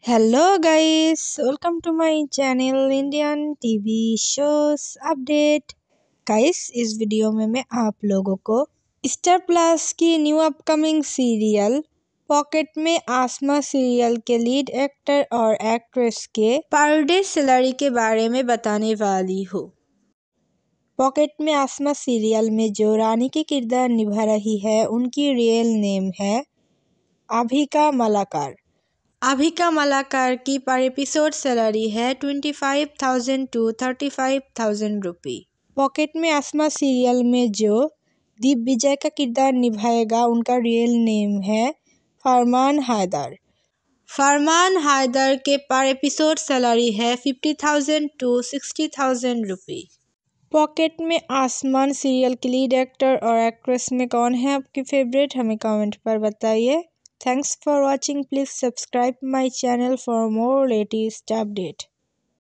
Hello guys, welcome to my channel Indian TV shows update. Guys, इस वीडियो में मैं आप लोगों को स्टार प्लस की new upcoming serial Pocket Mein Aasmaan serial के लीड एक्टर और एक्ट्रेस के पर डे सैलरी के बारे में बताने वाली हूँ। पॉकेट में आसमा सीरियल में जो रानी के किरदार निभा रही है उनकी रियल नेम है अभिका मलाकर। अभिका मलाकर की पर एपिसोड सैलरी है 25,000 to 35,000 रुपये। पॉकेट में आसमा सीरियल में जो दीप विजय का किरदार निभाएगा उनका रियल नेम है फरमान हैदर। फरमान हैदर के पर एपिसोड सैलरी है 50,000 to 60,000 रुपये। पॉकेट में आसमान सीरियल के लीड एक्टर और एक्ट्रेस में कौन है आपकी फेवरेट, हमें कमेंट पर बताइए। Thanks for watching. Please subscribe my channel for more latest update.